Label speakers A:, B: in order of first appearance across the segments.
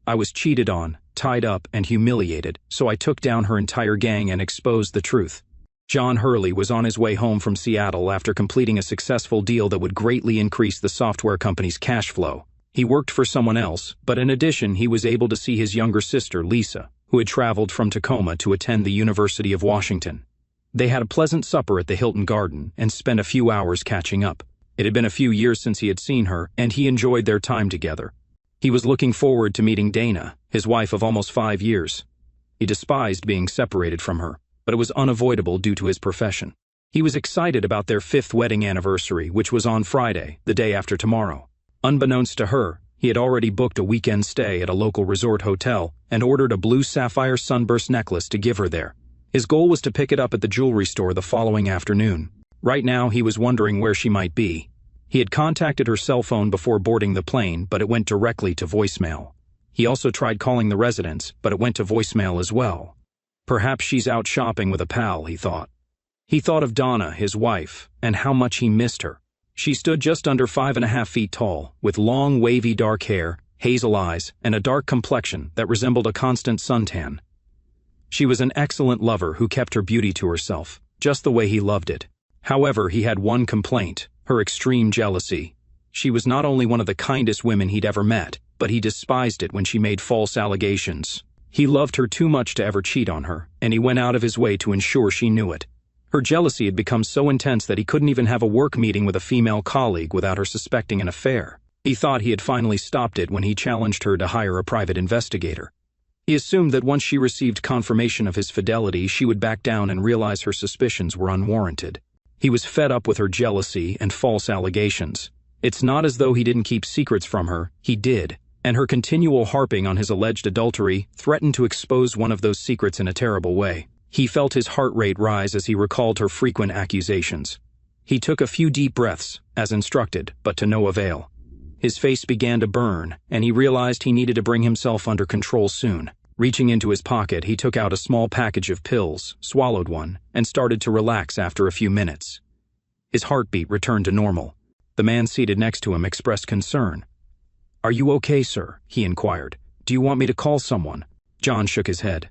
A: I was cheated on, tied up, and humiliated, so I took down her entire gang and exposed the truth. John Hurley was on his way home from Seattle after completing a successful deal that would greatly increase the software company's cash flow. He worked for someone else, but in addition he was able to see his younger sister, Lisa, who had traveled from Tacoma to attend the University of Washington. They had a pleasant supper at the Hilton Garden and spent a few hours catching up. It had been a few years since he had seen her, and he enjoyed their time together. He was looking forward to meeting Dana, his wife of almost 5 years. He despised being separated from her, but it was unavoidable due to his profession. He was excited about their 5th wedding anniversary, which was on Friday, the day after tomorrow. Unbeknownst to her, he had already booked a weekend stay at a local resort hotel and ordered a blue sapphire sunburst necklace to give her there. His goal was to pick it up at the jewelry store the following afternoon. Right now, he was wondering where she might be. He had contacted her cell phone before boarding the plane, but it went directly to voicemail. He also tried calling the residence, but it went to voicemail as well. Perhaps she's out shopping with a pal, he thought. He thought of Donna, his wife, and how much he missed her. She stood just under 5.5 feet tall, with long, wavy dark hair, hazel eyes, and a dark complexion that resembled a constant suntan. She was an excellent lover who kept her beauty to herself, just the way he loved it. However, he had one complaint: her extreme jealousy. She was not only one of the kindest women he'd ever met, but he despised it when she made false allegations. He loved her too much to ever cheat on her, and he went out of his way to ensure she knew it. Her jealousy had become so intense that he couldn't even have a work meeting with a female colleague without her suspecting an affair. He thought he had finally stopped it when he challenged her to hire a private investigator. He assumed that once she received confirmation of his fidelity, she would back down and realize her suspicions were unwarranted. He was fed up with her jealousy and false allegations. It's not as though he didn't keep secrets from her, he did, and her continual harping on his alleged adultery threatened to expose one of those secrets in a terrible way. He felt his heart rate rise as he recalled her frequent accusations. He took a few deep breaths, as instructed, but to no avail. His face began to burn, and he realized he needed to bring himself under control soon. Reaching into his pocket, he took out a small package of pills, swallowed one, and started to relax after a few minutes. His heartbeat returned to normal. The man seated next to him expressed concern. "Are you okay, sir?" he inquired. "Do you want me to call someone?" John shook his head.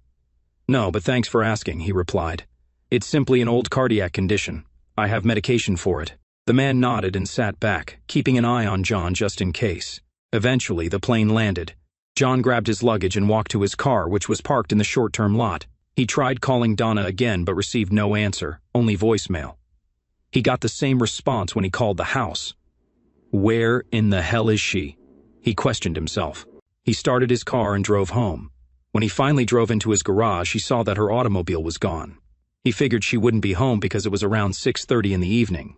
A: "No, but thanks for asking," he replied. "It's simply an old cardiac condition. I have medication for it." The man nodded and sat back, keeping an eye on John just in case. Eventually, the plane landed. John grabbed his luggage and walked to his car, which was parked in the short-term lot. He tried calling Donna again but received no answer, only voicemail. He got the same response when he called the house. Where in the hell is she? He questioned himself. He started his car and drove home. When he finally drove into his garage, he saw that her automobile was gone. He figured she wouldn't be home because it was around 6:30 in the evening.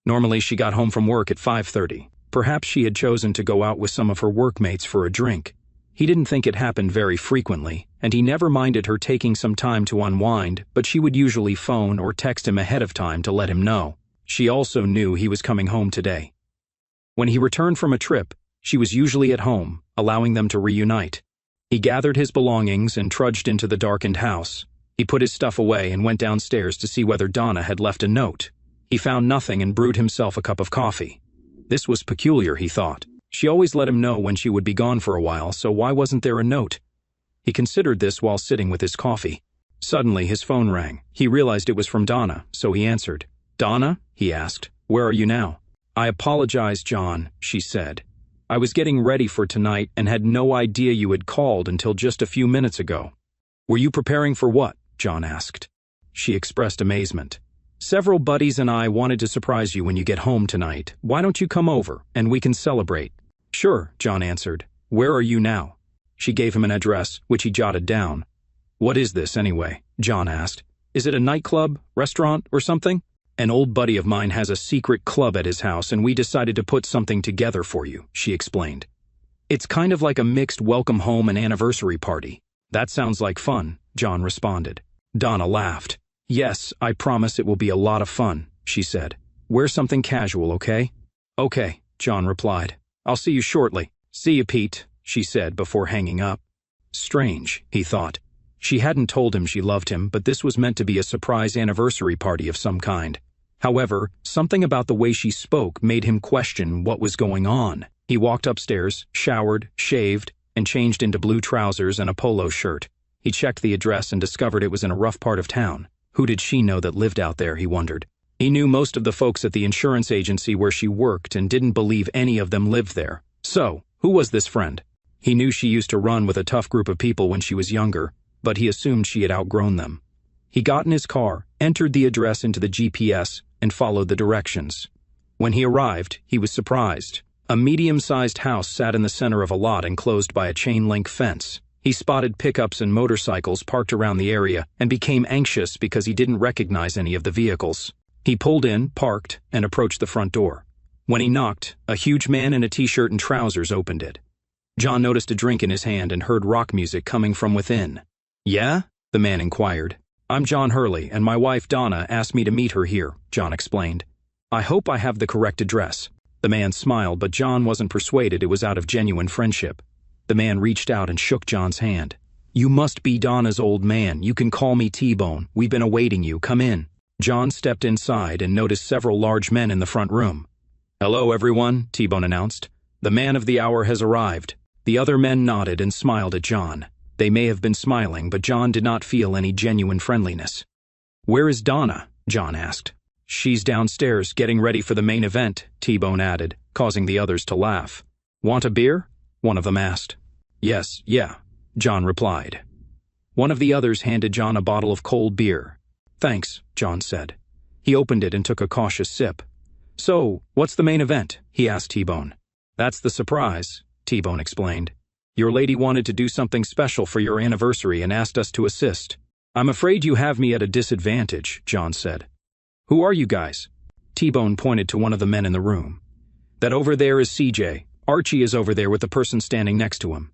A: Normally she got home from work at 5:30. Perhaps she had chosen to go out with some of her workmates for a drink. He didn't think it happened very frequently, and he never minded her taking some time to unwind, but she would usually phone or text him ahead of time to let him know. She also knew he was coming home today. When he returned from a trip, she was usually at home, allowing them to reunite. He gathered his belongings and trudged into the darkened house. He put his stuff away and went downstairs to see whether Donna had left a note. He found nothing and brewed himself a cup of coffee. This was peculiar, he thought. She always let him know when she would be gone for a while, so why wasn't there a note? He considered this while sitting with his coffee. Suddenly, his phone rang. He realized it was from Donna, so he answered. "Donna?" he asked. "Where are you now?" "I apologize, John," she said. "I was getting ready for tonight and had no idea you had called until just a few minutes ago." "Were you preparing for what?" John asked. She expressed amazement. "Several buddies and I wanted to surprise you when you get home tonight. Why don't you come over, and we can celebrate?" "Sure," John answered. "Where are you now?" She gave him an address, which he jotted down. "What is this, anyway?" John asked. "Is it a nightclub, restaurant, or something?" "An old buddy of mine has a secret club at his house, and we decided to put something together for you," she explained. "It's kind of like a mixed welcome home and anniversary party." "That sounds like fun," John responded. Donna laughed. "Yes, I promise it will be a lot of fun," she said. "Wear something casual, okay?" "Okay," John replied. "I'll see you shortly." "See you, Pete," she said before hanging up. Strange, he thought. She hadn't told him she loved him, but this was meant to be a surprise anniversary party of some kind. However, something about the way she spoke made him question what was going on. He walked upstairs, showered, shaved, and changed into blue trousers and a polo shirt. He checked the address and discovered it was in a rough part of town. Who did she know that lived out there, he wondered. He knew most of the folks at the insurance agency where she worked and didn't believe any of them lived there. So, who was this friend? He knew she used to run with a tough group of people when she was younger, but he assumed she had outgrown them. He got in his car, entered the address into the GPS, and followed the directions. When he arrived, he was surprised. A medium-sized house sat in the center of a lot enclosed by a chain-link fence. He spotted pickups and motorcycles parked around the area and became anxious because he didn't recognize any of the vehicles. He pulled in, parked, and approached the front door. When he knocked, a huge man in a t-shirt and trousers opened it. John noticed a drink in his hand and heard rock music coming from within. "Yeah?" the man inquired. "I'm John Hurley, and my wife Donna asked me to meet her here," John explained. "I hope I have the correct address." The man smiled, but John wasn't persuaded it was out of genuine friendship. The man reached out and shook John's hand. "You must be Donna's old man. You can call me T-Bone. We've been awaiting you. Come in." John stepped inside and noticed several large men in the front room. "Hello, everyone," T-Bone announced. "The man of the hour has arrived." The other men nodded and smiled at John. They may have been smiling, but John did not feel any genuine friendliness. "Where is Donna?" John asked. "She's downstairs, getting ready for the main event," T-Bone added, causing the others to laugh. "Want a beer?" one of them asked. "Yes, yeah," John replied. One of the others handed John a bottle of cold beer. "Thanks," John said. He opened it and took a cautious sip. "So, what's the main event?" he asked T-Bone. "That's the surprise," T-Bone explained. "Your lady wanted to do something special for your anniversary and asked us to assist." "I'm afraid you have me at a disadvantage," John said. "Who are you guys?" T-Bone pointed to one of the men in the room. "That over there is CJ. Archie is over there with the person standing next to him."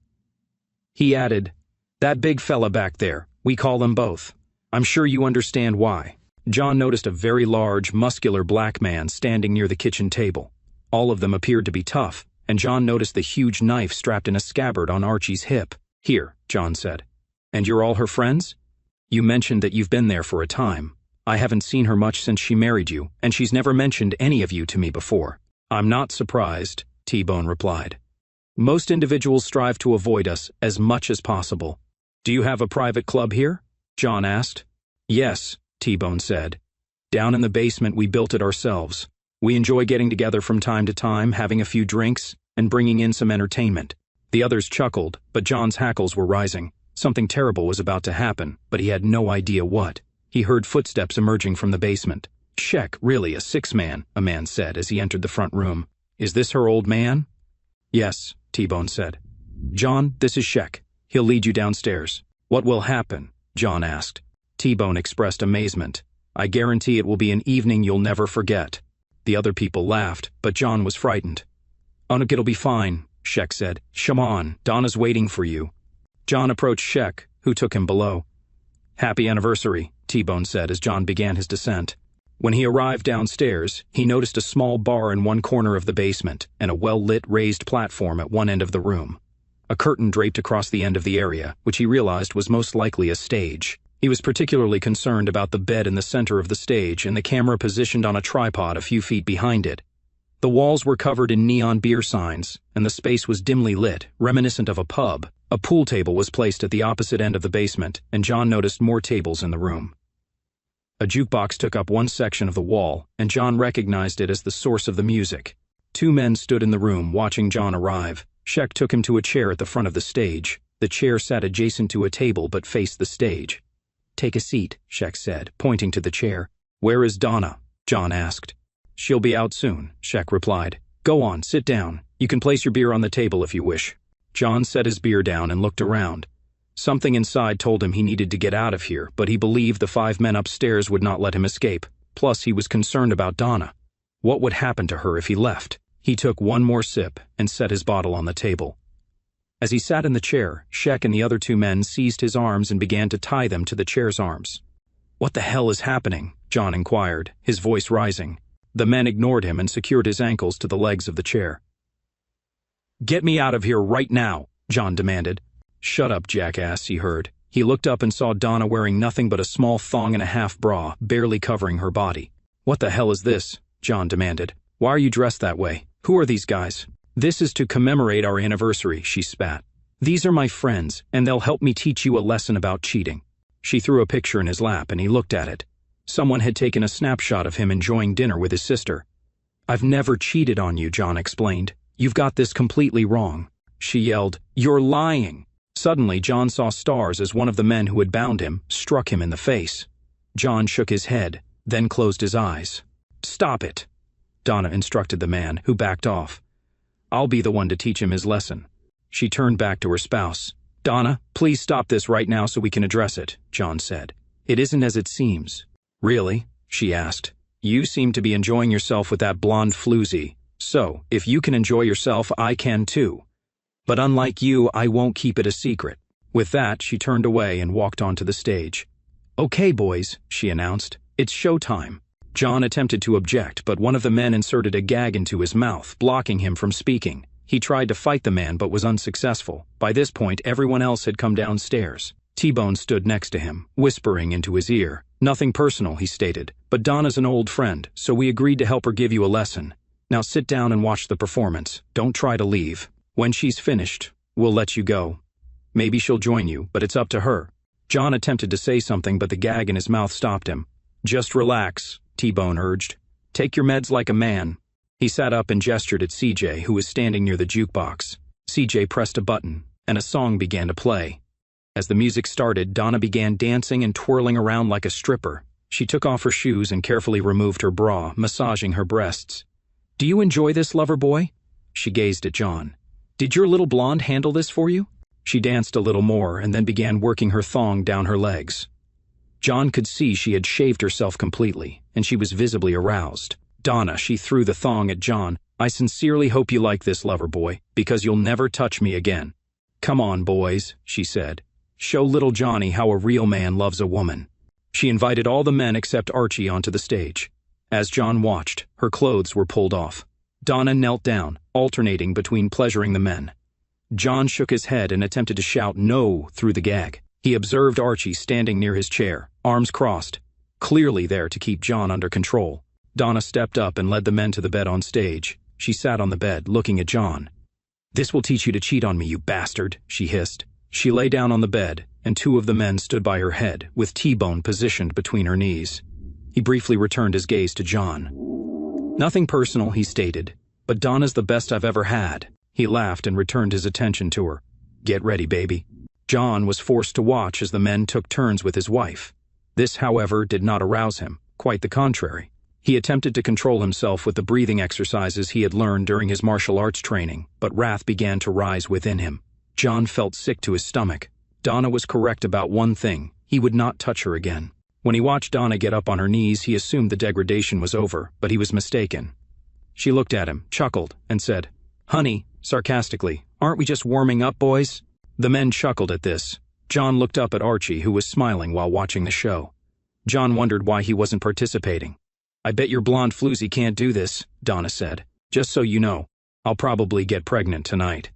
A: He added, "That big fella back there, we call them both. I'm sure you understand why." John noticed a very large, muscular black man standing near the kitchen table. All of them appeared to be tough, and John noticed the huge knife strapped in a scabbard on Archie's hip. "Here," John said. "And you're all her friends? You mentioned that you've been there for a time. I haven't seen her much since she married you, and she's never mentioned any of you to me before." "I'm not surprised," T-Bone replied. "Most individuals strive to avoid us as much as possible." "Do you have a private club here?" John asked. "Yes," T-Bone said. "Down in the basement we built it ourselves. We enjoy getting together from time to time, having a few drinks, and bringing in some entertainment." The others chuckled, but John's hackles were rising. Something terrible was about to happen, but he had no idea what. He heard footsteps emerging from the basement. "Sheck, really, a six-man," a man said as he entered the front room. "Is this her old man?" "Yes," T-Bone said. "John, this is Sheck. He'll lead you downstairs." "What will happen?" John asked. T-Bone expressed amazement. "I guarantee it will be an evening you'll never forget." The other people laughed, but John was frightened. "Oh, it'll be fine," Sheck said. "Come on, Donna's waiting for you." John approached Sheck, who took him below. "Happy anniversary," T-Bone said as John began his descent. When he arrived downstairs, he noticed a small bar in one corner of the basement and a well-lit raised platform at one end of the room. A curtain draped across the end of the area, which he realized was most likely a stage. He was particularly concerned about the bed in the center of the stage and the camera positioned on a tripod a few feet behind it. The walls were covered in neon beer signs, and the space was dimly lit, reminiscent of a pub. A pool table was placed at the opposite end of the basement, and John noticed more tables in the room. A jukebox took up one section of the wall, and John recognized it as the source of the music. Two men stood in the room, watching John arrive. Sheck took him to a chair at the front of the stage. The chair sat adjacent to a table but faced the stage. "Take a seat," Sheck said, pointing to the chair. "Where is Donna?" John asked. "She'll be out soon," Sheck replied. "Go on, sit down. You can place your beer on the table if you wish." John set his beer down and looked around. Something inside told him he needed to get out of here, but he believed the 5 men upstairs would not let him escape. Plus, he was concerned about Donna. What would happen to her if he left? He took one more sip and set his bottle on the table. As he sat in the chair, Sheck and the other 2 men seized his arms and began to tie them to the chair's arms. "What the hell is happening?" John inquired, his voice rising. The men ignored him and secured his ankles to the legs of the chair. "Get me out of here right now," John demanded. "Shut up, jackass," he heard. He looked up and saw Donna wearing nothing but a small thong and a half bra, barely covering her body. "What the hell is this?" John demanded. "Why are you dressed that way? Who are these guys?" "This is to commemorate our anniversary," she spat. These are my friends, and they'll help me teach you a lesson about cheating. She threw a picture in his lap and he looked at it. Someone had taken a snapshot of him enjoying dinner with his sister. I've never cheated on you, John explained. You've got this completely wrong. She yelled, You're lying. Suddenly, John saw stars as one of the men who had bound him struck him in the face. John shook his head, then closed his eyes. Stop it, Donna instructed the man, who backed off. I'll be the one to teach him his lesson. She turned back to her spouse. Donna, please stop this right now so we can address it, John said. It isn't as it seems. Really? She asked. You seem to be enjoying yourself with that blonde floozy. So, if you can enjoy yourself, I can too. But unlike you, I won't keep it a secret. With that, she turned away and walked onto the stage. Okay, boys, she announced. It's showtime. John attempted to object, but one of the men inserted a gag into his mouth, blocking him from speaking. He tried to fight the man but was unsuccessful. By this point, everyone else had come downstairs. T-Bone stood next to him, whispering into his ear. Nothing personal, he stated, but Donna's an old friend, so we agreed to help her give you a lesson. Now sit down and watch the performance. Don't try to leave. When she's finished, we'll let you go. Maybe she'll join you, but it's up to her. John attempted to say something, but the gag in his mouth stopped him. Just relax, T-Bone urged. Take your meds like a man. He sat up and gestured at CJ, who was standing near the jukebox. CJ pressed a button, and a song began to play. As the music started, Donna began dancing and twirling around like a stripper. She took off her shoes and carefully removed her bra, massaging her breasts. Do you enjoy this, lover boy? She gazed at John. Did your little blonde handle this for you? She danced a little more and then began working her thong down her legs. John could see she had shaved herself completely, and she was visibly aroused. Donna, she threw the thong at John. I sincerely hope you like this, lover boy, because you'll never touch me again. Come on, boys, she said. Show little Johnny how a real man loves a woman. She invited all the men except Archie onto the stage. As John watched, her clothes were pulled off. Donna knelt down, alternating between pleasuring the men. John shook his head and attempted to shout no through the gag. He observed Archie standing near his chair, arms crossed, clearly there to keep John under control. Donna stepped up and led the men to the bed on stage. She sat on the bed, looking at John. This will teach you to cheat on me, you bastard, she hissed. She lay down on the bed, and two of the men stood by her head, with T-Bone positioned between her knees. He briefly returned his gaze to John. Nothing personal, he stated, but Donna's the best I've ever had. He laughed and returned his attention to her. Get ready, baby. John was forced to watch as the men took turns with his wife. This, however, did not arouse him, quite the contrary. He attempted to control himself with the breathing exercises he had learned during his martial arts training, but wrath began to rise within him. John felt sick to his stomach. Donna was correct about one thing. He would not touch her again. When he watched Donna get up on her knees, he assumed the degradation was over, but he was mistaken. She looked at him, chuckled, and said, Honey, sarcastically, aren't we just warming up, boys? The men chuckled at this. John looked up at Archie, who was smiling while watching the show. John wondered why he wasn't participating. I bet your blonde floozy can't do this, Donna said. Just so you know, I'll probably get pregnant tonight.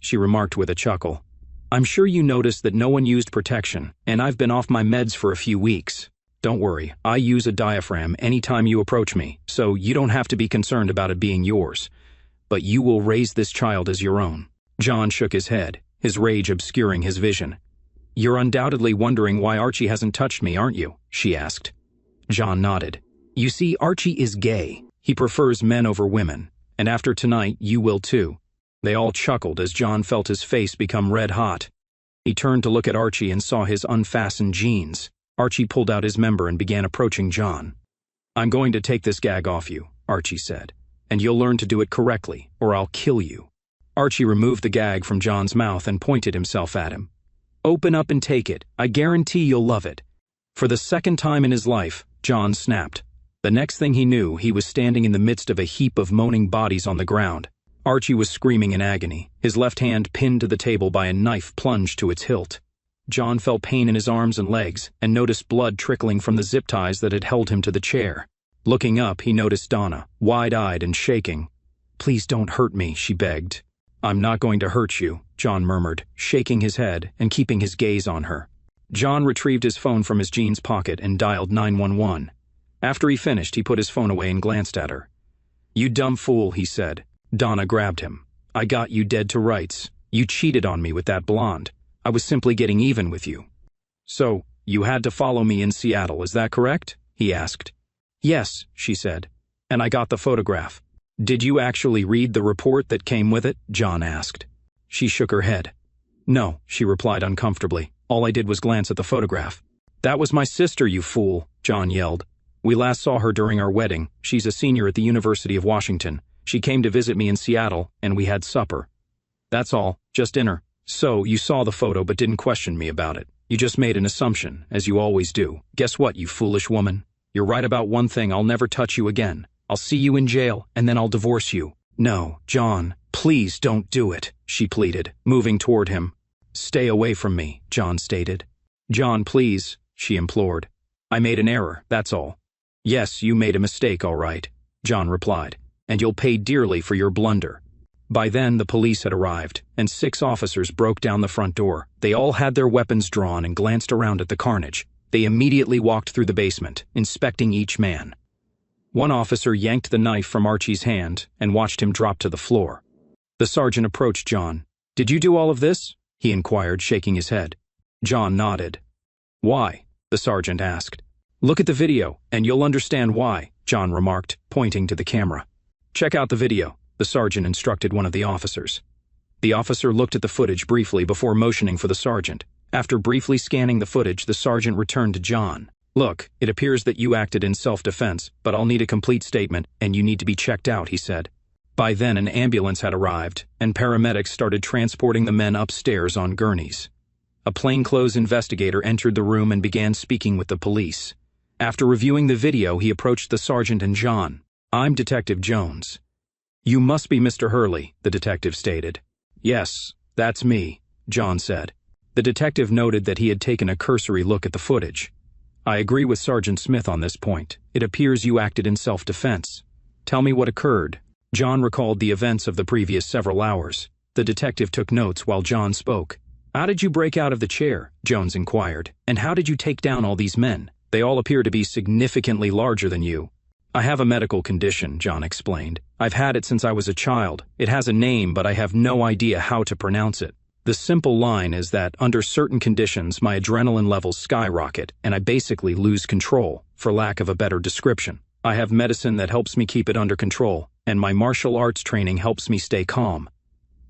A: She remarked with a chuckle. I'm sure you noticed that no one used protection, and I've been off my meds for a few weeks. Don't worry, I use a diaphragm anytime you approach me, so you don't have to be concerned about it being yours. But you will raise this child as your own. John shook his head, his rage obscuring his vision. You're undoubtedly wondering why Archie hasn't touched me, aren't you? She asked. John nodded. You see, Archie is gay. He prefers men over women, and after tonight, you will too. They all chuckled as John felt his face become red hot. He turned to look at Archie and saw his unfastened jeans. Archie pulled out his member and began approaching John. I'm going to take this gag off you, Archie said, and you'll learn to do it correctly, or I'll kill you. Archie removed the gag from John's mouth and pointed himself at him. Open up and take it. I guarantee you'll love it. For the second time in his life, John snapped. The next thing he knew, he was standing in the midst of a heap of moaning bodies on the ground. Archie was screaming in agony, his left hand pinned to the table by a knife plunged to its hilt. John felt pain in his arms and legs, and noticed blood trickling from the zip ties that had held him to the chair. Looking up, he noticed Donna, wide-eyed and shaking. Please don't hurt me, she begged. I'm not going to hurt you, John murmured, shaking his head and keeping his gaze on her. John retrieved his phone from his jeans pocket and dialed 911. After he finished, he put his phone away and glanced at her. You dumb fool, he said. Donna grabbed him. I got you dead to rights. You cheated on me with that blonde. I was simply getting even with you." "So, you had to follow me in Seattle, is that correct?" he asked. "Yes," she said. "And I got the photograph." "Did you actually read the report that came with it?" John asked. She shook her head. "No," she replied uncomfortably. "All I did was glance at the photograph." "That was my sister, you fool," John yelled. "We last saw her during our wedding. She's a senior at the University of Washington. She came to visit me in Seattle, and we had supper. That's all, just dinner." "So, you saw the photo but didn't question me about it. You just made an assumption, as you always do. Guess what, you foolish woman? You're right about one thing, I'll never touch you again. I'll see you in jail, and then I'll divorce you." "No, John, please don't do it," she pleaded, moving toward him. "Stay away from me," John stated. "John, please," she implored. "I made an error, that's all." "Yes, you made a mistake, all right," John replied, "and you'll pay dearly for your blunder." By then, the police had arrived, and 6 officers broke down the front door. They all had their weapons drawn and glanced around at the carnage. They immediately walked through the basement, inspecting each man. One officer yanked the knife from Archie's hand and watched him drop to the floor. The sergeant approached John. "Did you do all of this?" he inquired, shaking his head. John nodded. "Why?" the sergeant asked. "Look at the video, and you'll understand why," John remarked, pointing to the camera. "Check out the video," the sergeant instructed one of the officers. The officer looked at the footage briefly before motioning for the sergeant. After briefly scanning the footage, the sergeant returned to John. "Look, it appears that you acted in self-defense, but I'll need a complete statement, and you need to be checked out," he said. By then, an ambulance had arrived, and paramedics started transporting the men upstairs on gurneys. A plainclothes investigator entered the room and began speaking with the police. After reviewing the video, he approached the sergeant and John. "I'm Detective Jones." "You must be Mr. Hurley," the detective stated. "Yes, that's me," John said. The detective noted that he had taken a cursory look at the footage. "I agree with Sergeant Smith on this point. It appears you acted in self-defense. Tell me what occurred." John recalled the events of the previous several hours. The detective took notes while John spoke. "How did you break out of the chair?" Jones inquired. "And how did you take down all these men? They all appear to be significantly larger than you." "I have a medical condition," John explained. "I've had it since I was a child. It has a name, but I have no idea how to pronounce it. The simple line is that under certain conditions my adrenaline levels skyrocket and I basically lose control, for lack of a better description. I have medicine that helps me keep it under control, and my martial arts training helps me stay calm.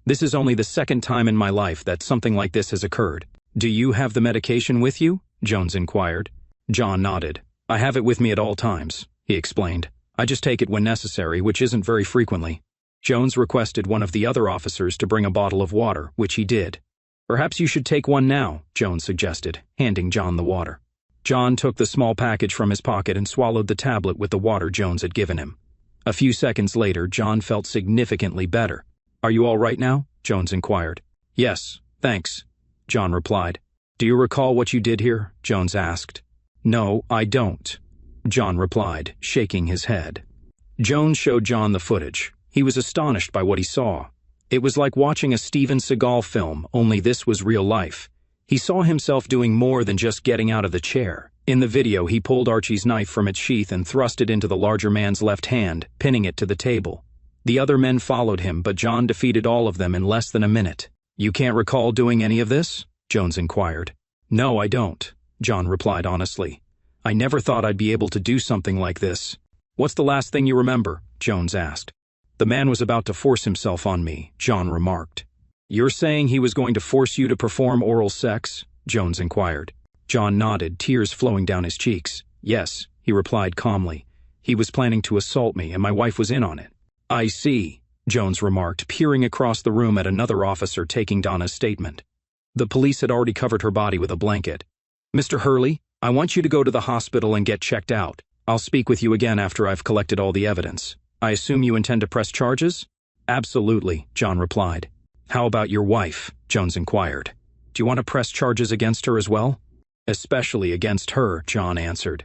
A: This is only the second time in my life that something like this has occurred." "Do you have the medication with you?" Jones inquired. John nodded. "I have it with me at all times," he explained. "I just take it when necessary, which isn't very frequently." Jones requested one of the other officers to bring a bottle of water, which he did. "Perhaps you should take one now," Jones suggested, handing John the water. John took the small package from his pocket and swallowed the tablet with the water Jones had given him. A few seconds later, John felt significantly better. "Are you all right now?" Jones inquired. "Yes, thanks," John replied. "Do you recall what you did here?" Jones asked. "No, I don't," John replied, shaking his head. Jones showed John the footage. He was astonished by what he saw. It was like watching a Steven Seagal film, only this was real life. He saw himself doing more than just getting out of the chair. In the video, he pulled Archie's knife from its sheath and thrust it into the larger man's left hand, pinning it to the table. The other men followed him, but John defeated all of them in less than a minute. "You can't recall doing any of this?" Jones inquired. "No, I don't," John replied honestly. "I never thought I'd be able to do something like this." "What's the last thing you remember?" Jones asked. "The man was about to force himself on me," John remarked. "You're saying he was going to force you to perform oral sex?" Jones inquired. John nodded, tears flowing down his cheeks. "Yes," he replied calmly. "He was planning to assault me, and my wife was in on it." "I see," Jones remarked, peering across the room at another officer taking Donna's statement. The police had already covered her body with a blanket. "Mr. Hurley, I want you to go to the hospital and get checked out. I'll speak with you again after I've collected all the evidence. I assume you intend to press charges?" "Absolutely," John replied. "How about your wife?" Jones inquired. "Do you want to press charges against her as well?" "Especially against her," John answered.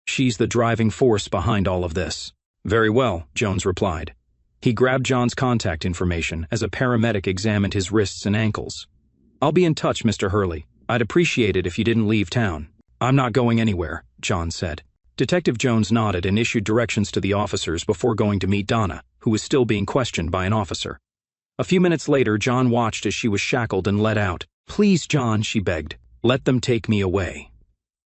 A: "She's the driving force behind all of this." "Very well," Jones replied. He grabbed John's contact information as a paramedic examined his wrists and ankles. "I'll be in touch, Mr. Hurley. I'd appreciate it if you didn't leave town." "I'm not going anywhere," John said. Detective Jones nodded and issued directions to the officers before going to meet Donna, who was still being questioned by an officer. A few minutes later, John watched as she was shackled and let out. "Please, John," she begged. "Let them take me away.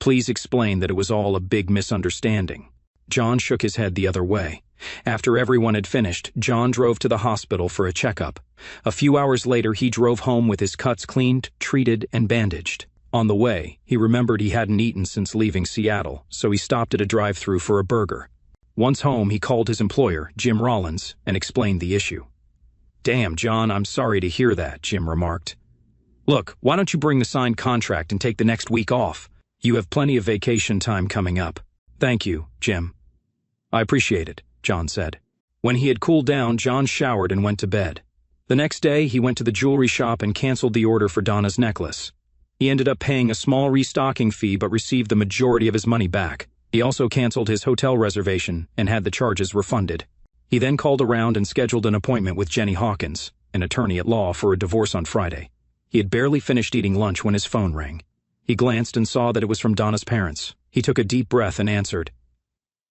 A: Please explain that it was all a big misunderstanding." John shook his head the other way. After everyone had finished, John drove to the hospital for a checkup. A few hours later, he drove home with his cuts cleaned, treated, and bandaged. On the way, he remembered he hadn't eaten since leaving Seattle, so he stopped at a drive-thru for a burger. Once home, he called his employer, Jim Rollins, and explained the issue. "Damn, John, I'm sorry to hear that," Jim remarked. "Look, why don't you bring the signed contract and take the next week off? You have plenty of vacation time coming up." "Thank you, Jim." "I appreciate it," John said. When he had cooled down, John showered and went to bed. The next day, he went to the jewelry shop and canceled the order for Donna's necklace. He ended up paying a small restocking fee but received the majority of his money back. He also canceled his hotel reservation and had the charges refunded. He then called around and scheduled an appointment with Jenny Hawkins, an attorney at law, for a divorce on Friday. He had barely finished eating lunch when his phone rang. He glanced and saw that it was from Donna's parents. He took a deep breath and answered.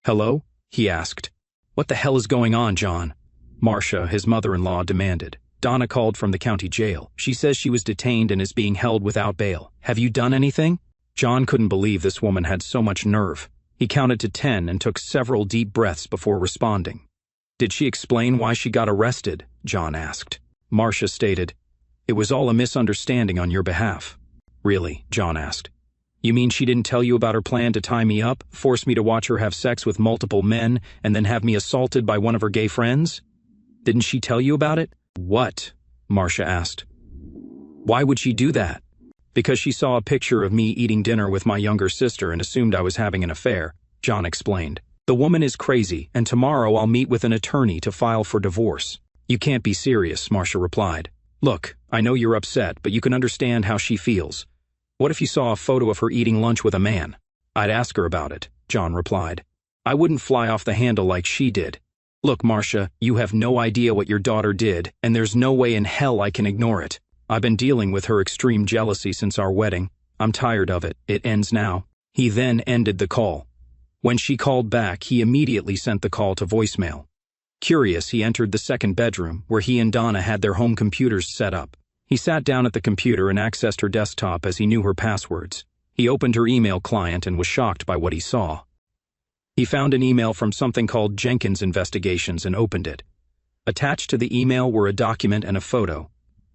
A: "Hello?" he asked. "What the hell is going on, John?" Marcia, his mother-in-law, demanded. "Donna called from the county jail. She says she was detained and is being held without bail. Have you done anything?" John couldn't believe this woman had so much nerve. He counted to 10 and took several deep breaths before responding. "Did she explain why she got arrested?" John asked. Marcia stated, "It was all a misunderstanding on your behalf." "Really?" John asked. "You mean she didn't tell you about her plan to tie me up, force me to watch her have sex with multiple men, and then have me assaulted by one of her gay friends? Didn't she tell you about it?" "What?" Marcia asked. "Why would she do that?" "Because she saw a picture of me eating dinner with my younger sister and assumed I was having an affair," John explained. "The woman is crazy, and tomorrow I'll meet with an attorney to file for divorce." "You can't be serious," Marcia replied. "Look, I know you're upset, but you can understand how she feels. What if you saw a photo of her eating lunch with a man?" "I'd ask her about it," John replied. "I wouldn't fly off the handle like she did." "Look, Marcia, you have no idea what your daughter did, and there's no way in hell I can ignore it. I've been dealing with her extreme jealousy since our wedding. I'm tired of it. It ends now." He then ended the call. When she called back, he immediately sent the call to voicemail. Curious, he entered the second bedroom, where he and Donna had their home computers set up. He sat down at the computer and accessed her desktop as he knew her passwords. He opened her email client and was shocked by what he saw. He found an email from something called Jenkins Investigations and opened it. Attached to the email were a document and a photo.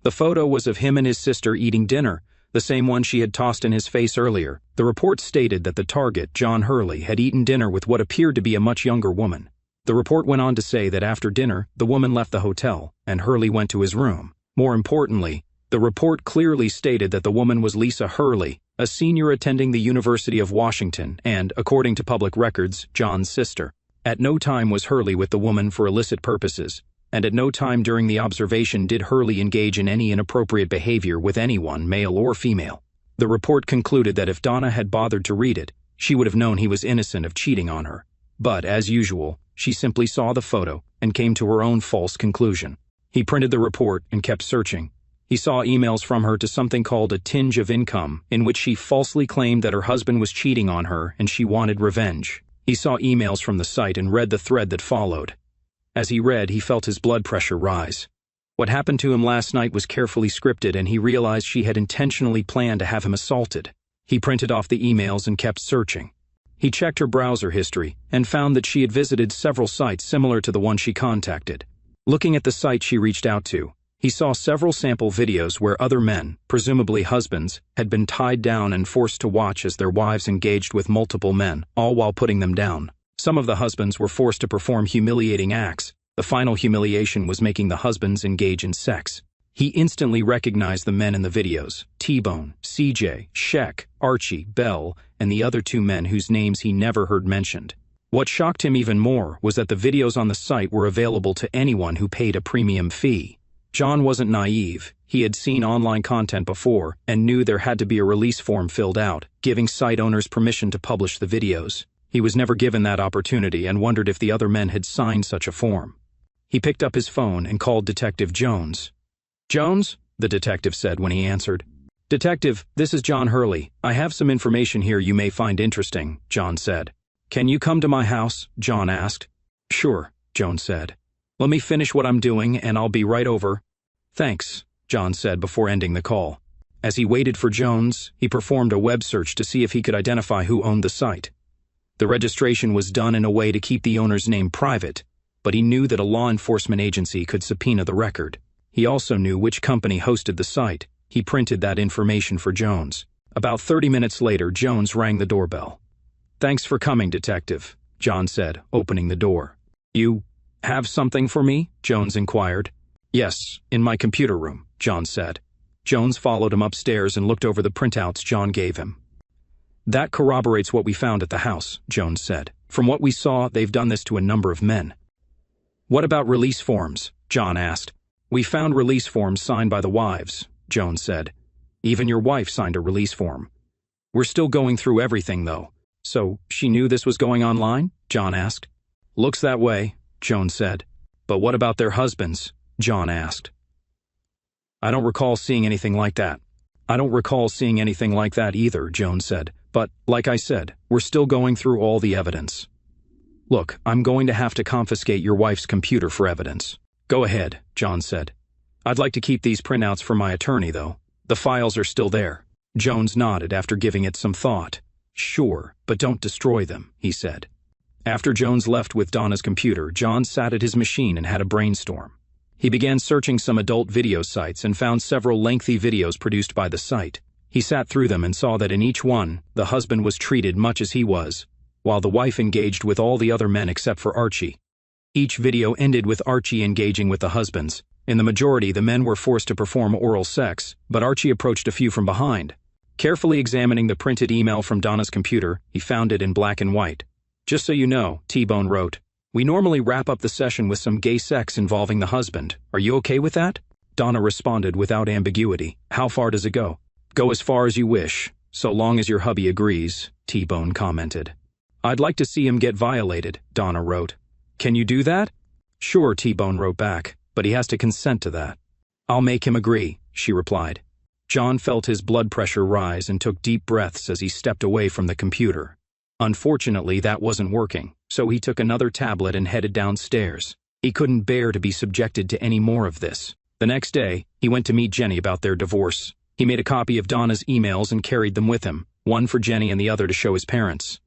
A: The photo was of him and his sister eating dinner, the same one she had tossed in his face earlier. The report stated that the target, John Hurley, had eaten dinner with what appeared to be a much younger woman. The report went on to say that after dinner, the woman left the hotel, and Hurley went to his room. More importantly, the report clearly stated that the woman was Lisa Hurley, a senior attending the University of Washington and, according to public records, John's sister. At no time was Hurley with the woman for illicit purposes, and at no time during the observation did Hurley engage in any inappropriate behavior with anyone, male or female. The report concluded that if Donna had bothered to read it, she would have known he was innocent of cheating on her. But, as usual, she simply saw the photo and came to her own false conclusion. He printed the report and kept searching. He saw emails from her to something called A Tinge of Income, in which she falsely claimed that her husband was cheating on her and she wanted revenge. He saw emails from the site and read the thread that followed. As he read, he felt his blood pressure rise. What happened to him last night was carefully scripted, and he realized she had intentionally planned to have him assaulted. He printed off the emails and kept searching. He checked her browser history and found that she had visited several sites similar to the one she contacted. Looking at the site she reached out to, he saw several sample videos where other men, presumably husbands, had been tied down and forced to watch as their wives engaged with multiple men, all while putting them down. Some of the husbands were forced to perform humiliating acts. The final humiliation was making the husbands engage in sex. He instantly recognized the men in the videos: T-Bone, CJ, Sheck, Archie, Bell, and the other two men whose names he never heard mentioned. What shocked him even more was that the videos on the site were available to anyone who paid a premium fee. John wasn't naive. He had seen online content before and knew there had to be a release form filled out, giving site owners permission to publish the videos. He was never given that opportunity and wondered if the other men had signed such a form. He picked up his phone and called Detective Jones. "Jones?" the detective said when he answered. "Detective, this is John Hurley. I have some information here you may find interesting," John said. "Can you come to my house?" John asked. "Sure," Jones said. "Let me finish what I'm doing and I'll be right over." Thanks, John said before ending the call. As he waited for Jones, he performed a web search to see if he could identify who owned the site. The registration was done in a way to keep the owner's name private, but he knew that a law enforcement agency could subpoena the record. He also knew which company hosted the site. He printed that information for Jones. About 30 minutes later, Jones rang the doorbell. "Thanks for coming, Detective," John said, opening the door. "You have something for me?" Jones inquired. "Yes, in my computer room," John said. Jones followed him upstairs and looked over the printouts John gave him. "That corroborates what we found at the house," Jones said. "From what we saw, they've done this to a number of men." "What about release forms?" John asked. "We found release forms signed by the wives," Jones said. "Even your wife signed a release form. We're still going through everything, though." "So, she knew this was going online?" John asked. "Looks that way," Jones said. "But what about their husbands?" John asked. "I don't recall seeing anything like that." "I don't recall seeing anything like that either," Jones said. "But, like I said, we're still going through all the evidence." "Look, I'm going to have to confiscate your wife's computer for evidence." "Go ahead," John said. "I'd like to keep these printouts for my attorney, though. The files are still there." Jones nodded after giving it some thought. "Sure, but don't destroy them," he said. After Jones left with Donna's computer, John sat at his machine and had a brainstorm. He began searching some adult video sites and found several lengthy videos produced by the site. He sat through them and saw that in each one, the husband was treated much as he was, while the wife engaged with all the other men except for Archie. Each video ended with Archie engaging with the husbands. In the majority, the men were forced to perform oral sex, but Archie approached a few from behind. Carefully examining the printed email from Donna's computer, he found it in black and white. "Just so you know," T-Bone wrote, "we normally wrap up the session with some gay sex involving the husband. Are you okay with that?" Donna responded without ambiguity. "How far does it go?" "Go as far as you wish, so long as your hubby agrees," T-Bone commented. "I'd like to see him get violated," Donna wrote. "Can you do that?" "Sure," T-Bone wrote back, "but he has to consent to that." "I'll make him agree," she replied. John felt his blood pressure rise and took deep breaths as he stepped away from the computer. Unfortunately, that wasn't working, so he took another tablet and headed downstairs. He couldn't bear to be subjected to any more of this. The next day, he went to meet Jenny about their divorce. He made a copy of Donna's emails and carried them with him, one for Jenny and the other to show his parents.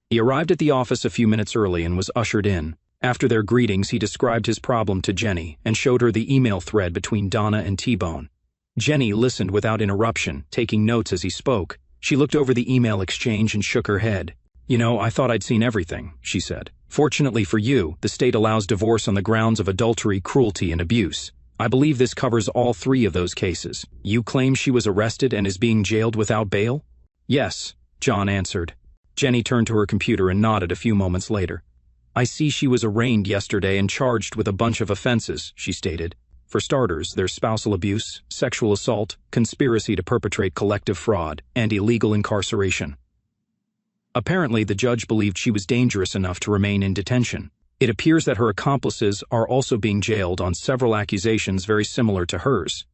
A: He arrived at the office a few minutes early and was ushered in. After their greetings, he described his problem to Jenny and showed her the email thread between Donna and T-Bone. Jenny listened without interruption, taking notes as he spoke. She looked over the email exchange and shook her head. "You know, I thought I'd seen everything," she said. "Fortunately for you, the state allows divorce on the grounds of adultery, cruelty, and abuse. I believe this covers all three of those cases. You claim she was arrested and is being jailed without bail?" "Yes," John answered. Jenny turned to her computer and nodded a few moments later. "I see she was arraigned yesterday and charged with a bunch of offenses," she stated. "For starters, there's spousal abuse, sexual assault, conspiracy to perpetrate collective fraud, and illegal incarceration." Apparently, the judge believed she was dangerous enough to remain in detention. It appears that her accomplices are also being jailed on several accusations very similar to hers.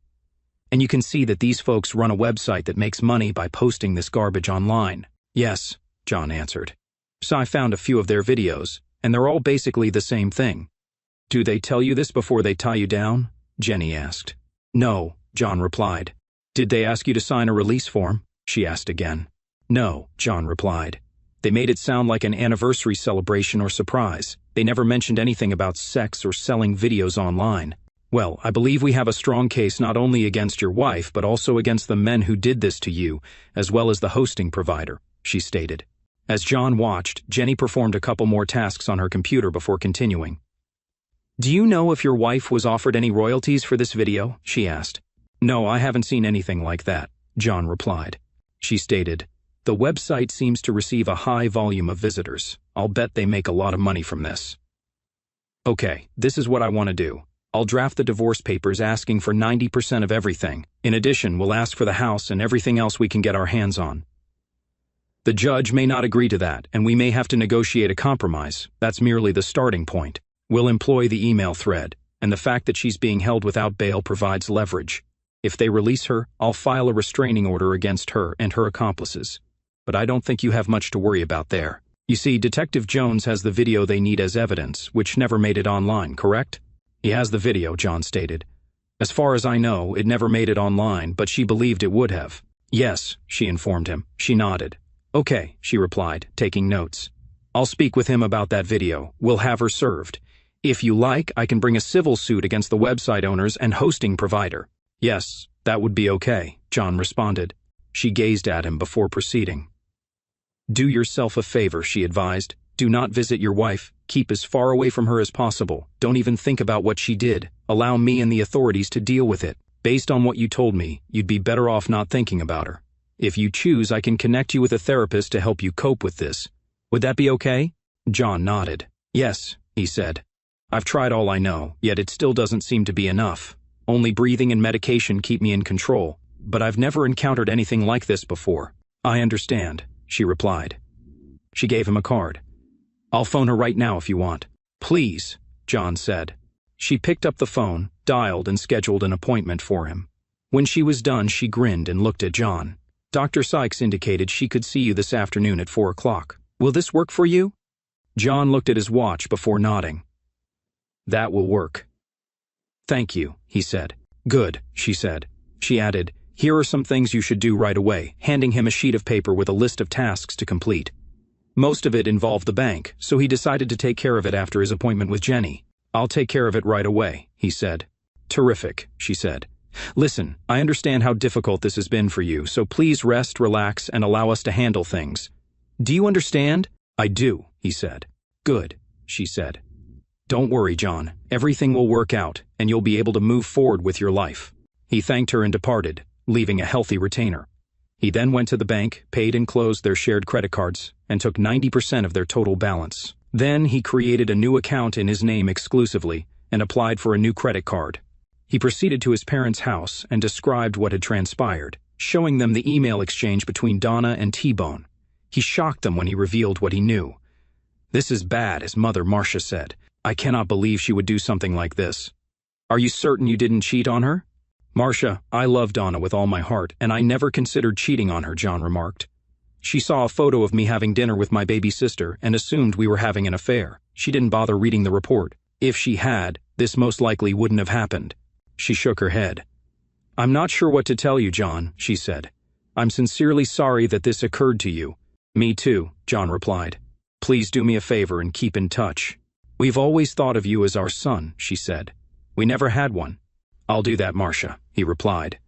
A: And you can see that these folks run a website that makes money by posting this garbage online. "Yes," John answered. "So I found a few of their videos, and they're all basically the same thing." "Do they tell you this before they tie you down?" Jenny asked. "No," John replied. "Did they ask you to sign a release form?" she asked again. "No," John replied. "They made it sound like an anniversary celebration or surprise. They never mentioned anything about sex or selling videos online." "Well, I believe we have a strong case not only against your wife, but also against the men who did this to you, as well as the hosting provider," she stated. As John watched, Jenny performed a couple more tasks on her computer before continuing. "Do you know if your wife was offered any royalties for this video?" she asked. "No, I haven't seen anything like that," John replied. She stated, "The website seems to receive a high volume of visitors. I'll bet they make a lot of money from this." "Okay, this is what I want to do. I'll draft the divorce papers asking for 90% of everything. In addition, we'll ask for the house and everything else we can get our hands on. The judge may not agree to that, and we may have to negotiate a compromise. That's merely the starting point. We'll employ the email thread, and the fact that she's being held without bail provides leverage. If they release her, I'll file a restraining order against her and her accomplices. But I don't think you have much to worry about there. You see, Detective Jones has the video they need as evidence, which never made it online, correct?" "He has the video," John stated. As far as I know, it never made it online, but she believed it would have. Yes, she informed him. She nodded. Okay, she replied, taking notes. I'll speak with him about that video. We'll have her served. If you like, I can bring a civil suit against the website owners and hosting provider. Yes, that would be okay, John responded. She gazed at him before proceeding. Do yourself a favor, she advised. Do not visit your wife. Keep as far away from her as possible. Don't even think about what she did. Allow me and the authorities to deal with it. Based on what you told me, you'd be better off not thinking about her. If you choose, I can connect you with a therapist to help you cope with this. Would that be okay? John nodded. Yes, he said. I've tried all I know, yet it still doesn't seem to be enough. Only breathing and medication keep me in control, but I've never encountered anything like this before. I understand, she replied. She gave him a card. I'll phone her right now if you want. Please, John said. She picked up the phone, dialed, and scheduled an appointment for him. When she was done, she grinned and looked at John. Dr. Sykes indicated she could see you this afternoon at 4 o'clock. Will this work for you? John looked at his watch before nodding. That will work. Thank you, he said. Good, she said. She added, here are some things you should do right away, handing him a sheet of paper with a list of tasks to complete. Most of it involved the bank, so he decided to take care of it after his appointment with Jenny. I'll take care of it right away, he said. Terrific, she said. Listen, I understand how difficult this has been for you, so please rest, relax, and allow us to handle things. Do you understand? I do, he said. Good, she said. Don't worry, John. Everything will work out, and you'll be able to move forward with your life. He thanked her and departed, leaving a healthy retainer. He then went to the bank, paid and closed their shared credit cards, and took 90% of their total balance. Then he created a new account in his name exclusively and applied for a new credit card. He proceeded to his parents' house and described what had transpired, showing them the email exchange between Donna and T-Bone. He shocked them when he revealed what he knew. This is bad, his mother, Marcia, said. I cannot believe she would do something like this. Are you certain you didn't cheat on her? Marcia, I love Donna with all my heart, and I never considered cheating on her, John remarked. She saw a photo of me having dinner with my baby sister and assumed we were having an affair. She didn't bother reading the report. If she had, this most likely wouldn't have happened. She shook her head. I'm not sure what to tell you, John, she said. I'm sincerely sorry that this occurred to you. Me too, John replied. Please do me a favor and keep in touch. We've always thought of you as our son, she said. We never had one. I'll do that, Marcia, he replied.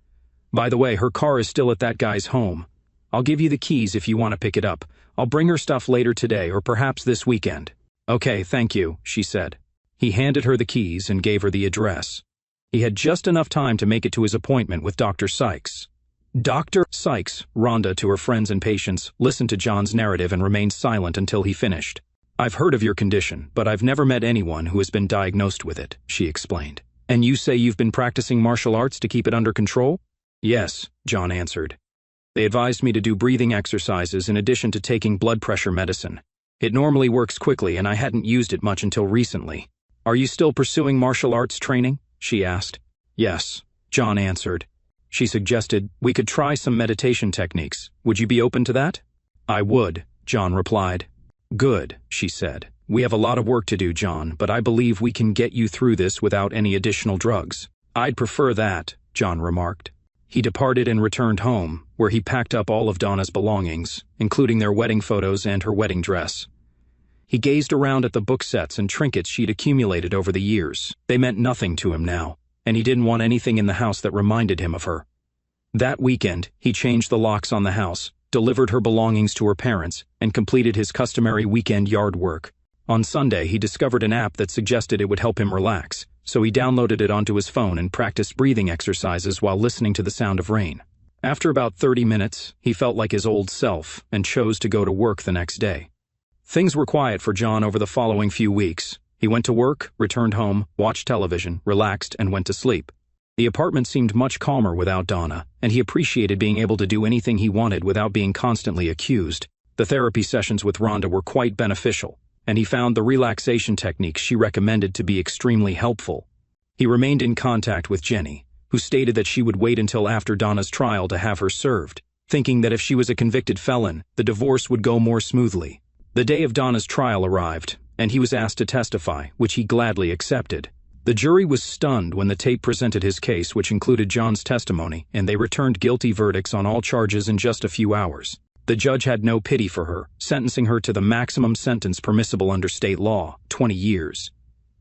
A: By the way, her car is still at that guy's home. I'll give you the keys if you want to pick it up. I'll bring her stuff later today or perhaps this weekend. Okay, thank you, she said. He handed her the keys and gave her the address. He had just enough time to make it to his appointment with Dr. Sykes. Dr. Sykes, Rhonda, to her friends and patients, listened to John's narrative and remained silent until he finished. I've heard of your condition, but I've never met anyone who has been diagnosed with it, she explained. And you say you've been practicing martial arts to keep it under control? Yes, John answered. They advised me to do breathing exercises in addition to taking blood pressure medicine. It normally works quickly and I hadn't used it much until recently. Are you still pursuing martial arts training? She asked. Yes, John answered. She suggested we could try some meditation techniques. Would you be open to that? I would, John replied. Good, she said. We have a lot of work to do, John, but I believe we can get you through this without any additional drugs. I'd prefer that, John remarked. He departed and returned home, where he packed up all of Donna's belongings, including their wedding photos and her wedding dress. He gazed around at the book sets and trinkets she'd accumulated over the years. They meant nothing to him now, and he didn't want anything in the house that reminded him of her. That weekend, he changed the locks on the house, delivered her belongings to her parents, and completed his customary weekend yard work. On Sunday, he discovered an app that suggested it would help him relax, so he downloaded it onto his phone and practiced breathing exercises while listening to the sound of rain. After about 30 minutes, he felt like his old self and chose to go to work the next day. Things were quiet for John over the following few weeks. He went to work, returned home, watched television, relaxed, and went to sleep. The apartment seemed much calmer without Donna, and he appreciated being able to do anything he wanted without being constantly accused. The therapy sessions with Rhonda were quite beneficial, and he found the relaxation techniques she recommended to be extremely helpful. He remained in contact with Jenny, who stated that she would wait until after Donna's trial to have her served, thinking that if she was a convicted felon, the divorce would go more smoothly. The day of Donna's trial arrived, and he was asked to testify, which he gladly accepted. The jury was stunned when the tape presented his case, which included John's testimony, and they returned guilty verdicts on all charges in just a few hours. The judge had no pity for her, sentencing her to the maximum sentence permissible under state law, 20 years.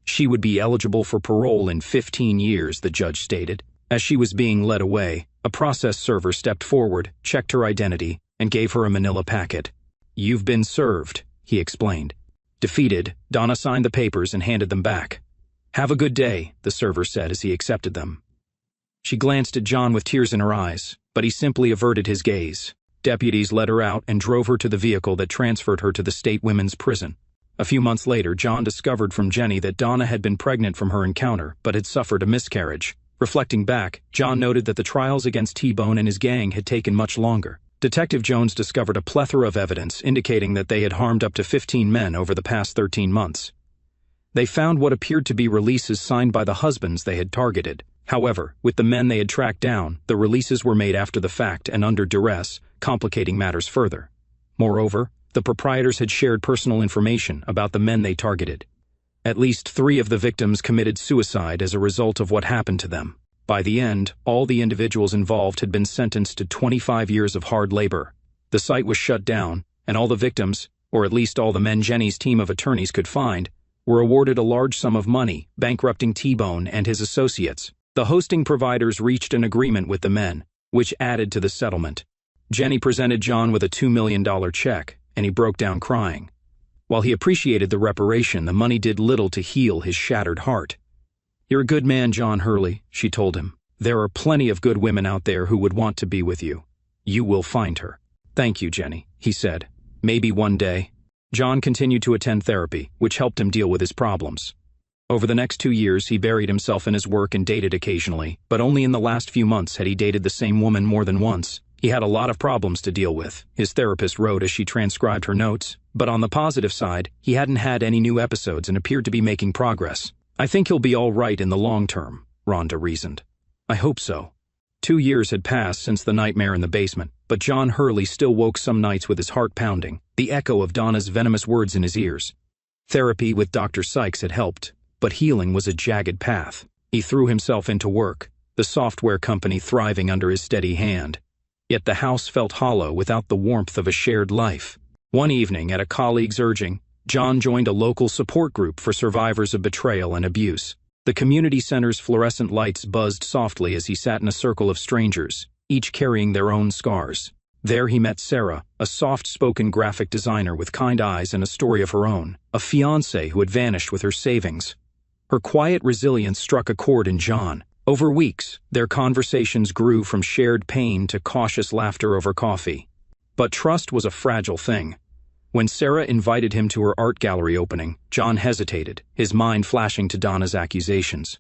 A: She would be eligible for parole in 15 years, the judge stated. As she was being led away, a process server stepped forward, checked her identity, and gave her a manila packet. "You've been served," he explained. Defeated, Donna signed the papers and handed them back. "Have a good day," the server said as he accepted them. She glanced at John with tears in her eyes, but he simply averted his gaze. Deputies led her out and drove her to the vehicle that transferred her to the state women's prison. A few months later, John discovered from Jenny that Donna had been pregnant from her encounter, but had suffered a miscarriage. Reflecting back, John noted that the trials against T-Bone and his gang had taken much longer. Detective Jones discovered a plethora of evidence indicating that they had harmed up to 15 men over the past 13 months. They found what appeared to be releases signed by the husbands they had targeted. However, with the men they had tracked down, the releases were made after the fact and under duress, complicating matters further. Moreover, the proprietors had shared personal information about the men they targeted. At least 3 of the victims committed suicide as a result of what happened to them. By the end, all the individuals involved had been sentenced to 25 years of hard labor. The site was shut down, and all the victims, or at least all the men Jenny's team of attorneys could find, were awarded a large sum of money, bankrupting T-Bone and his associates. The hosting providers reached an agreement with the men, which added to the settlement. Jenny presented John with a $2 million check, and he broke down crying. While he appreciated the reparation, the money did little to heal his shattered heart. "You're a good man, John Hurley," she told him. "There are plenty of good women out there who would want to be with you. You will find her." "Thank you, Jenny," he said. "Maybe one day." John continued to attend therapy, which helped him deal with his problems. Over the next 2 years, he buried himself in his work and dated occasionally, but only in the last few months had he dated the same woman more than once. He had a lot of problems to deal with, his therapist wrote as she transcribed her notes, but on the positive side, he hadn't had any new episodes and appeared to be making progress. "I think he'll be all right in the long term," Rhonda reasoned. "I hope so." 2 years had passed since the nightmare in the basement, but John Hurley still woke some nights with his heart pounding, the echo of Donna's venomous words in his ears. Therapy with Dr. Sykes had helped, but healing was a jagged path. He threw himself into work, the software company thriving under his steady hand. Yet the house felt hollow without the warmth of a shared life. One evening, at a colleague's urging, John joined a local support group for survivors of betrayal and abuse. The community center's fluorescent lights buzzed softly as he sat in a circle of strangers, each carrying their own scars. There he met Sarah, a soft-spoken graphic designer with kind eyes and a story of her own, a fiancé who had vanished with her savings. Her quiet resilience struck a chord in John. Over weeks, their conversations grew from shared pain to cautious laughter over coffee. But trust was a fragile thing. When Sarah invited him to her art gallery opening, John hesitated, his mind flashing to Donna's accusations.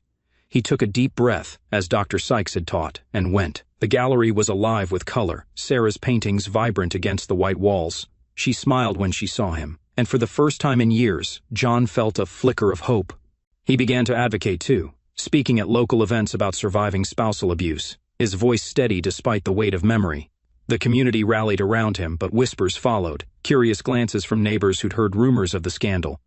A: He took a deep breath, as Dr. Sykes had taught, and went. The gallery was alive with color, Sarah's paintings vibrant against the white walls. She smiled when she saw him, and for the first time in years, John felt a flicker of hope. He began to advocate too, speaking at local events about surviving spousal abuse, his voice steady despite the weight of memory. The community rallied around him, but whispers followed, curious glances from neighbors who'd heard rumors of the scandal.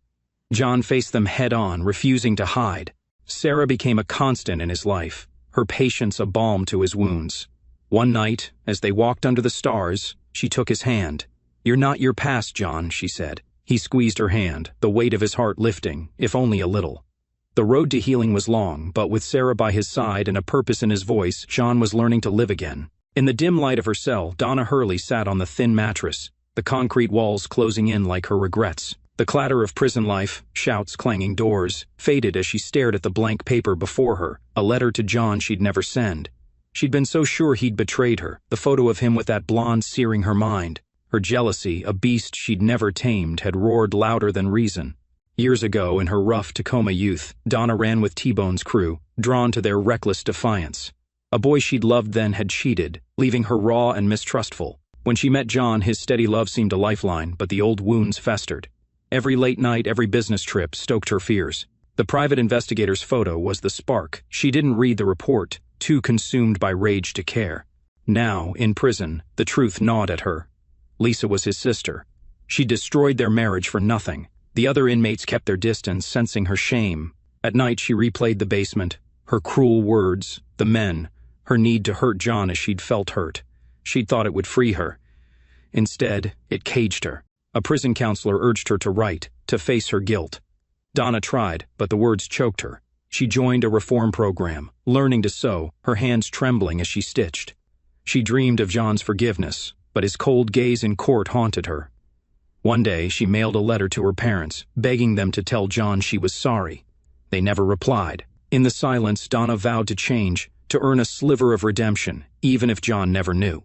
A: John faced them head-on, refusing to hide. Sarah became a constant in his life, her patience a balm to his wounds. One night, as they walked under the stars, she took his hand. "You're not your past, John," she said. He squeezed her hand, the weight of his heart lifting, if only a little. The road to healing was long, but with Sarah by his side and a purpose in his voice, John was learning to live again. In the dim light of her cell, Donna Hurley sat on the thin mattress, the concrete walls closing in like her regrets. The clatter of prison life, shouts clanging doors, faded as she stared at the blank paper before her, a letter to John she'd never send. She'd been so sure he'd betrayed her, the photo of him with that blonde searing her mind. Her jealousy, a beast she'd never tamed, had roared louder than reason. Years ago, in her rough Tacoma youth, Donna ran with T-Bone's crew, drawn to their reckless defiance. A boy she'd loved then had cheated, leaving her raw and mistrustful. When she met John, his steady love seemed a lifeline, but the old wounds festered. Every late night, every business trip stoked her fears. The private investigator's photo was the spark. She didn't read the report, too consumed by rage to care. Now, in prison, the truth gnawed at her. Lisa was his sister. She destroyed their marriage for nothing. The other inmates kept their distance, sensing her shame. At night she replayed the basement, her cruel words, the men, her need to hurt John as she'd felt hurt. She'd thought it would free her. Instead, it caged her. A prison counselor urged her to write, to face her guilt. Donna tried, but the words choked her. She joined a reform program, learning to sew, her hands trembling as she stitched. She dreamed of John's forgiveness, but his cold gaze in court haunted her. One day, she mailed a letter to her parents, begging them to tell John she was sorry. They never replied. In the silence, Donna vowed to change, to earn a sliver of redemption, even if John never knew.